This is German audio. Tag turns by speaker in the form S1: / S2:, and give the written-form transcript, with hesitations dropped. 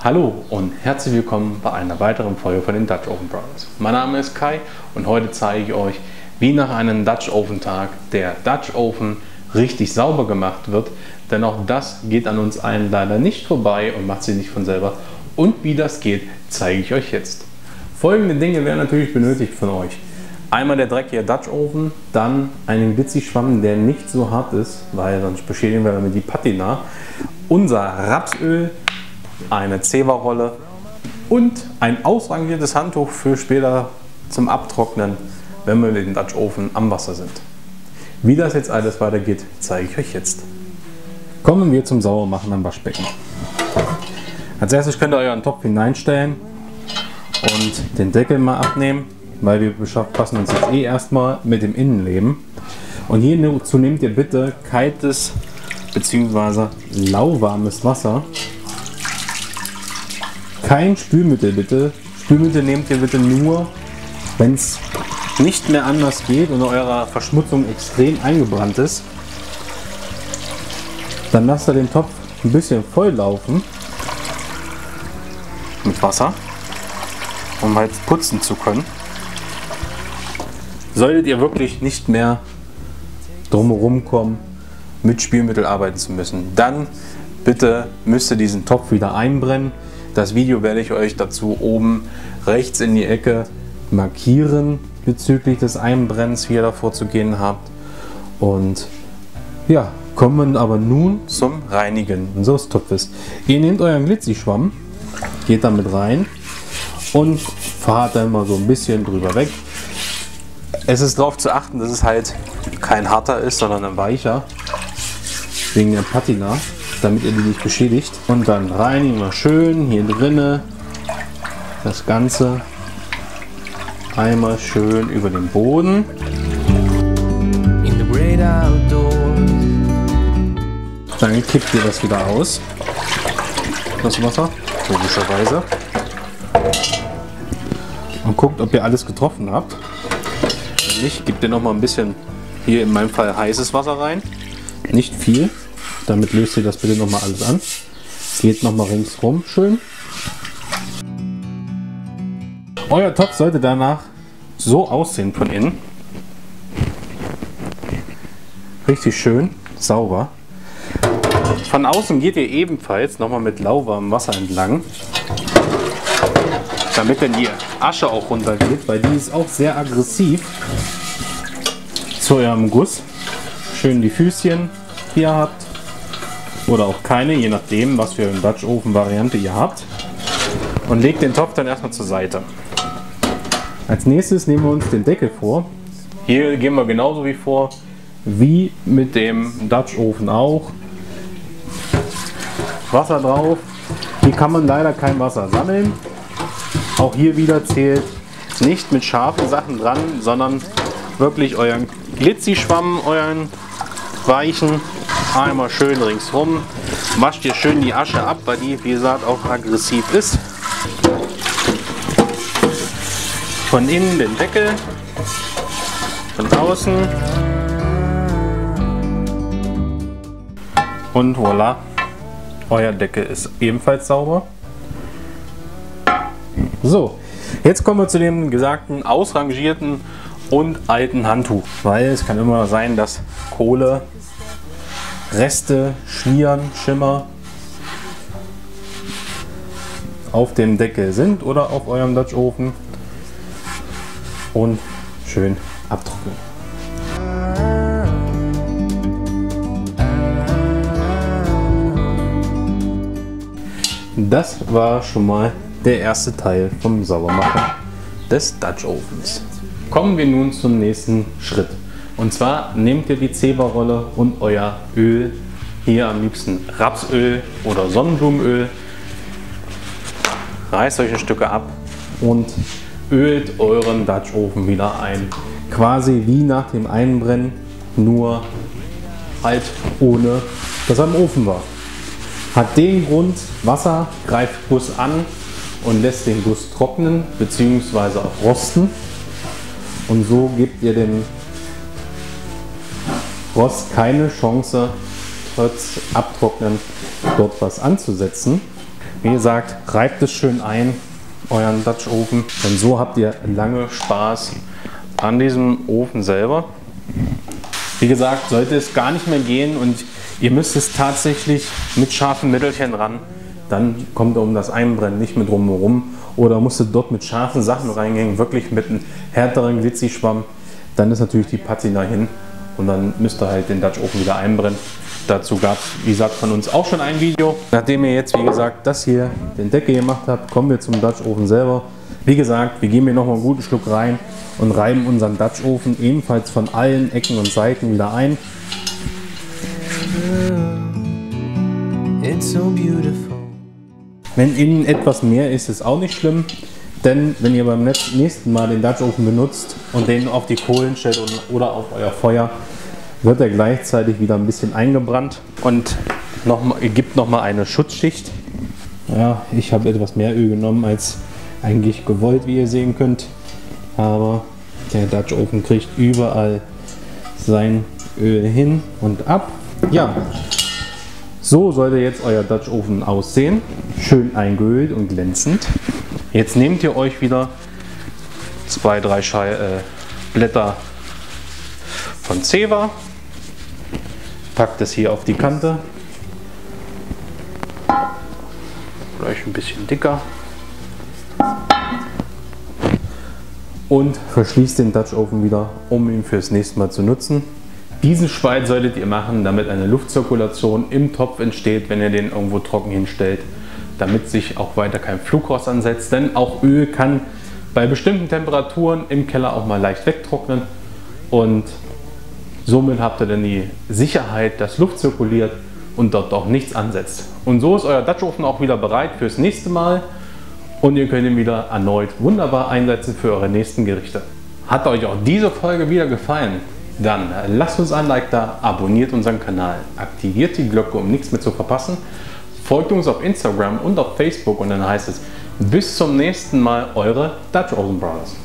S1: Hallo und herzlich willkommen bei einer weiteren Folge von den Dutch Oven Brothers. Mein Name ist Kai und heute zeige ich euch, wie nach einem Dutch Oven Tag der Dutch Oven richtig sauber gemacht wird, denn auch das geht an uns allen leider nicht vorbei und macht sich nicht von selber. Und wie das geht, zeige ich euch jetzt. Folgende Dinge werden natürlich benötigt von euch. Einmal der dreckige Dutch Oven, dann einen Glitzy-Schwamm, der nicht so hart ist, weil sonst beschädigen wir damit die Patina, unser Rapsöl, eine Zewa-Rolle und ein ausrangiertes Handtuch für später zum Abtrocknen, wenn wir mit dem Dutch Oven am Wasser sind. Wie das jetzt alles weitergeht, zeige ich euch jetzt. Kommen wir zum Saubermachen am Waschbecken. Als erstes könnt ihr euren Topf hineinstellen und den Deckel mal abnehmen, weil wir befassen uns jetzt erstmal mit dem Innenleben. Und hierzu nehmt ihr bitte kaltes bzw. lauwarmes Wasser. Kein Spülmittel bitte. Spülmittel nehmt ihr bitte nur, wenn es nicht mehr anders geht und eure Verschmutzung extrem eingebrannt ist. Dann lasst ihr den Topf ein bisschen voll laufen mit Wasser, um halt putzen zu können. Solltet ihr wirklich nicht mehr drumherum kommen, mit Spülmittel arbeiten zu müssen, dann bitte müsst ihr diesen Topf wieder einbrennen. Das Video werde ich euch dazu oben rechts in die Ecke markieren bezüglich des Einbrennens, wie ihr da vorzugehen habt. Und ja, kommen aber nun zum Reinigen unseres Topfes. Ihr nehmt euren Glitzy-Schwamm, geht damit rein und fahrt dann mal so ein bisschen drüber weg. Es ist darauf zu achten, dass es halt kein harter ist, sondern ein weicher, wegen der Patina, damit ihr die nicht beschädigt. Und dann reinigen wir schön hier drinne das Ganze einmal schön über den Boden. Dann kippt ihr das wieder aus, das Wasser, logischerweise. Und guckt, ob ihr alles getroffen habt. Wenn nicht, gebt ihr noch mal ein bisschen, hier in meinem Fall heißes Wasser rein. Nicht viel. Damit löst ihr das bitte noch mal alles an. Geht noch mal ringsrum schön. Euer Topf sollte danach so aussehen von innen. Richtig schön sauber. Von außen geht ihr ebenfalls noch mal mit lauwarmem Wasser entlang, damit dann die Asche auch runtergeht, weil die ist auch sehr aggressiv zu eurem Guss. Schön die Füßchen hier habt oder auch keine, je nachdem, was für eine Dutch Oven Variante ihr habt, und legt den Topf dann erstmal zur Seite. Als nächstes nehmen wir uns den Deckel vor. Hier gehen wir genauso wie mit dem Dutch Oven auch. Wasser drauf. Hier kann man leider kein Wasser sammeln. Auch hier wieder zählt nicht mit scharfen Sachen dran, sondern wirklich euren Glitzy-Schwamm, euren weichen, einmal schön ringsrum. Wascht ihr schön die Asche ab, weil die, wie gesagt, auch aggressiv ist. Von innen den Deckel, von außen. Und voilà, euer Deckel ist ebenfalls sauber. So, jetzt kommen wir zu dem gesagten ausrangierten und alten Handtuch, weil es kann immer sein, dass Kohle, Reste, Schlieren, Schimmer auf dem Deckel sind oder auf eurem Dutch Oven, und schön abtrocknen. Das war schon mal der erste Teil vom Saubermachen des Dutch Ovens. Kommen wir nun zum nächsten Schritt. Und zwar nehmt ihr die Zewa-Rolle und euer Öl, hier am liebsten Rapsöl oder Sonnenblumenöl, reißt euch ein Stück ab und ölt euren Dutch Oven wieder ein. Quasi wie nach dem Einbrennen, nur halt ohne, dass er im Ofen war. Hat den Grund, Wasser greift Guss an und lässt den Guss trocknen bzw. auch rosten. Und so gebt ihr dem Rost keine Chance, trotz Abtrocknen dort was anzusetzen. Wie gesagt, reibt es schön ein, euren Dutch Oven, denn so habt ihr lange Spaß an diesem Ofen selber. Wie gesagt, sollte es gar nicht mehr gehen und ihr müsst es tatsächlich mit scharfen Mittelchen ran, dann kommt ihr um das Einbrennen nicht mehr drum herum. Oder musstet dort mit scharfen Sachen reingehen, wirklich mit einem härteren Glitzischwamm, dann ist natürlich die Patina hin und dann müsst ihr halt den Dutch Oven wieder einbrennen. Dazu gab es, wie gesagt, von uns auch schon ein Video. Nachdem ihr jetzt, wie gesagt, das hier, den Deckel gemacht habt, kommen wir zum Dutch Oven selber. Wie gesagt, wir geben hier nochmal einen guten Schluck rein und reiben unseren Dutch Oven ebenfalls von allen Ecken und Seiten wieder ein. It's so beautiful. Wenn innen etwas mehr ist, ist auch nicht schlimm, denn wenn ihr beim nächsten Mal den Dutch Oven benutzt und den auf die Kohlen stellt oder auf euer Feuer, wird er gleichzeitig wieder ein bisschen eingebrannt und ihr gebt nochmal eine Schutzschicht. Ja, ich habe etwas mehr Öl genommen als eigentlich gewollt, wie ihr sehen könnt, aber der Dutch Oven kriegt überall sein Öl hin und ab. Ja. So sollte jetzt euer Dutch Oven aussehen. Schön eingeölt und glänzend. Jetzt nehmt ihr euch wieder 2-3 Blätter von Zewa. Packt es hier auf die Kante. Vielleicht ein bisschen dicker. Und verschließt den Dutch Oven wieder, um ihn fürs nächste Mal zu nutzen. Diesen Spalt solltet ihr machen, damit eine Luftzirkulation im Topf entsteht, wenn ihr den irgendwo trocken hinstellt, damit sich auch weiter kein Flugrost ansetzt. Denn auch Öl kann bei bestimmten Temperaturen im Keller auch mal leicht wegtrocknen und somit habt ihr dann die Sicherheit, dass Luft zirkuliert und dort auch nichts ansetzt. Und so ist euer Dutch Oven auch wieder bereit fürs nächste Mal und ihr könnt ihn wieder erneut wunderbar einsetzen für eure nächsten Gerichte. Hat euch auch diese Folge wieder gefallen? Dann lasst uns ein Like da, abonniert unseren Kanal, aktiviert die Glocke, um nichts mehr zu verpassen, folgt uns auf Instagram und auf Facebook und dann heißt es bis zum nächsten Mal, eure Dutch Oven Brothers.